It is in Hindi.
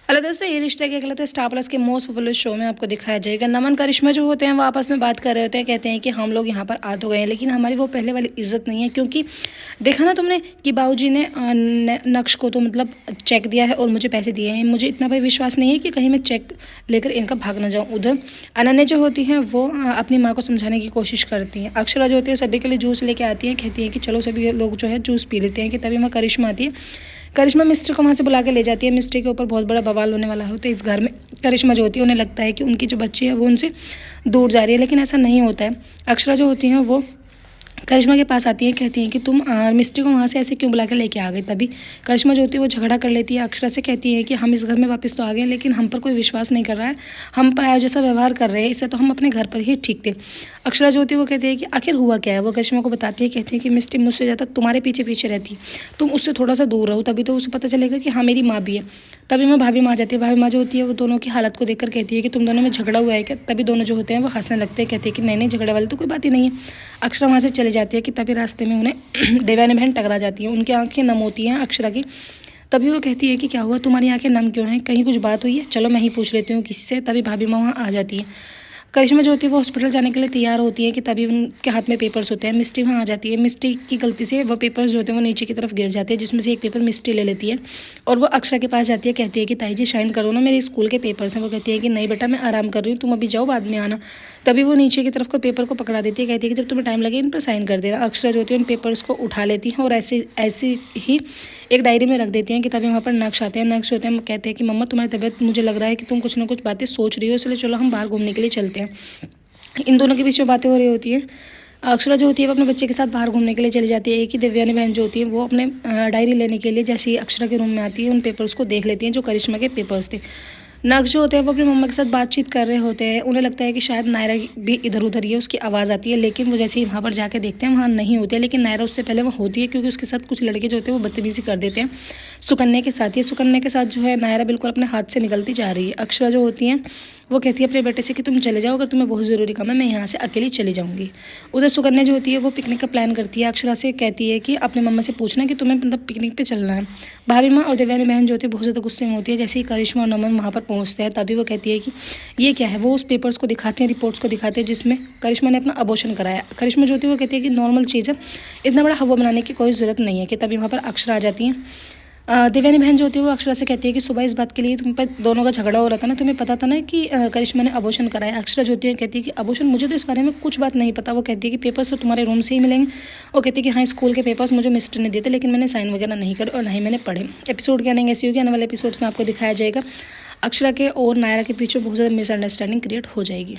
हेलो दोस्तों, ये रिश्ते के गलत स्टार प्लस के मोस्ट पॉपुलर शो में आपको दिखाया जाएगा। नमन करिश्मा जो होते हैं वो आपस में बात कर रहे होते हैं, कहते हैं कि हम लोग यहाँ पर आ तो गए हैं लेकिन हमारी वो पहले वाली इज्जत नहीं है, क्योंकि देखा ना तुमने कि बाबूजी ने नक्श को तो मतलब चेक दिया है और मुझे पैसे दिए हैं। मुझे इतना भाई विश्वास नहीं है कि कहीं मैं चेक लेकर इनका भाग ना जाऊँ। उधर अनन्या जो होती हैं वो अपनी माँ को समझाने की कोशिश करती हैं। अक्षरा जो होती है सभी के लिए जूस लेके आती हैं, कहती हैं कि चलो सभी लोग जो है जूस पी लेते हैं। कि तभी वहाँ करिश्मा आती है। करिश्मा मिस्टर को वहाँ से बुला के ले जाती है। मिस्टर के ऊपर बहुत बड़ा बवाल होने वाला होता है इस घर में। करिश्मा जो होती है उन्हें लगता है कि उनकी जो बच्ची है वो उनसे दूर जा रही है, लेकिन ऐसा नहीं होता है। अक्षरा जो होती हैं वो करिश्मा के पास आती है, कहती हैं कि तुम मिस्टर को वहाँ से ऐसे क्यों बुला के लेके आ गई। तभी करिश्मा जो होती है वो झगड़ा कर लेती है। अक्षरा से कहती है कि हम इस घर में वापस तो आ गए लेकिन हम पर कोई विश्वास नहीं कर रहा है, हम पराया जैसा व्यवहार कर रहे हैं, इससे तो हम अपने घर पर ही ठीक थे। अक्षरा जो होती है वो कहती है कि आखिर हुआ क्या है। वो करिश्मा को बताती है, कहती है कि मिस्टर मुझसे ज़्यादा तुम्हारे पीछे पीछे रहती है, तुम उससे थोड़ा सा दूर रहो, तभी तो उसे पता चलेगा कि हाँ मेरी माँ भी है। तभी मैं भाभी माँ जाती है। भाभी माँ जो होती है वो दोनों की हालत को देखकर कहती है कि तुम दोनों में झगड़ा हुआ है क्या। तभी दोनों जो होते हैं वो हंसने लगते हैं, कहते हैं कि नहीं झगड़े वाली तो कोई बात ही नहीं है। अक्षरा वहाँ से चले जाती है कि तभी रास्ते में उन्हें देवयानी बहन टकरा जाती है। उनकी आंखें नम होती हैं अक्षरा की। तभी वो कहती है कि क्या हुआ, तुम्हारी आंखें नम क्यों हैं, कहीं कुछ बात हुई है, चलो मैं ही पूछ लेती हूँ किसी से। तभी भाभी माँ वहाँ आ जाती है। करिश्मा जो होती है वो हॉस्पिटल जाने के लिए तैयार होती है कि तभी उनके हाथ में पेपर्स होते हैं। मिस्टी वहाँ आ जाती है। मिस्टी की गलती से वो पेपर्स जो होते हैं वो नीचे की तरफ गिर जाते हैं, जिसमें से एक पेपर मिस्टी ले लेती है और वो अक्षरा के पास जाती है। कहती है कि ताई जी साइन करो ना, मेरे स्कूल के पेपर्स हैं। वो कहती है कि नहीं बेटा मैं आराम कर रही हूँ, तुम अभी जाओ बाद में आना। तभी वो नीचे की तरफ को पेपर को पकड़ा देती है, कहती है कि जब तुम्हें टाइम लगे इन पर साइन कर देना। अक्षरा जो होती है उन पेपर्स को उठा लेती हैं और ऐसे ही एक डायरी में रख देती हैं। कि तभी वहाँ पर नक्श आते हैं। नक्श होते हैं, कहते हैं कि मम्मा तुम्हारी तबीयत, मुझे लग रहा है कि तुम कुछ ना कुछ बातें सोच रही हो, इसलिए चलो हम बाहर घूमने के लिए चलते हैं। इन दोनों के बीच में बातें हो रही होती है। अक्षरा जो होती है वो अपने बच्चे के साथ बाहर घूमने के लिए चली जाती है। एक ही देवयानी बहन जो होती है वो अपने डायरी लेने के लिए जैसे ही अक्षरा के रूम में आती है उन पेपर्स को देख लेती हैं जो करिश्मा के पेपर्स थे। नक्श जो होते हैं वो अपनी मम्मा के साथ बातचीत कर रहे होते हैं। उन्हें लगता है कि शायद नायरा भी इधर उधर ही है, उसकी आवाज़ आती है, लेकिन वो जैसे ही वहाँ पर जाके देखते हैं वहाँ नहीं होती है। लेकिन नायरा उससे पहले वो होती है, क्योंकि उसके साथ कुछ लड़के जो होते हैं वो बदतमीजी कर देते हैं सुकन्या के साथ। ये सुकन्या के साथ जो है नायरा बिल्कुल अपने हाथ से निकलती जा रही है। अक्षरा जो होती हैं वो कहती है अपने बेटे से कि तुम चले जाओ, अगर तुम्हें बहुत ज़रूरी काम है मैं यहाँ से अकेली चली जाऊँगी। उधर सुकन्या जो होती है वो पिकनिक का प्लान करती है। अक्षरा से कहती है कि अपने मम्मा से पूछना कि तुम्हें मतलब पिकनिक पे चलना है। भाभी माँ और देवयानी बहन जो होती है बहुत ज़्यादा गुस्से में होती है। जैसे ही करिश्मा और नमन वहाँ पर पहुँचते हैं तभी वो कहती है कि ये क्या है। वो उस पेपर्स को दिखाते हैं, रिपोर्ट्स को दिखाते हैं जिसमें करिश्मा ने अपना अबॉर्शन कराया। करिश्मा जो होती है वो कहती है कि नॉर्मल चीज़ है, इतना बड़ा हवा बनाने की कोई ज़रूरत नहीं है। कि तभी वहाँ पर अक्षरा आ जाती हैं। देवयानी बहन जो होती है वो अक्षरा से कहती है कि सुबह इस बात के लिए तुम पर दोनों का झगड़ा हो रहा था ना, तुम्हें पता था ना कि करिश्मा ने अबॉर्शन कराया। अक्षरा जो होती है कहती है कि अबॉर्शन, मुझे तो इस बारे में कुछ बात नहीं पता। वो कहती है कि पेपर्स तो तुम्हारे रूम से ही मिलेंगे। वो कहती है कि हाँ स्कूल के पेपर्स मुझे मिस्टर ने दिए थे, लेकिन मैंने साइन वगैरह नहीं करे और ना ही मैंने पढ़े। एपिसोड के आने ऐसी होगी, आने वाले एपिसोड्स में आपको दिखाया जाएगा अक्षरा के और नायरा के पीछे बहुत ज़्यादा मिसअंडरस्टैंडिंग क्रिएट हो जाएगी।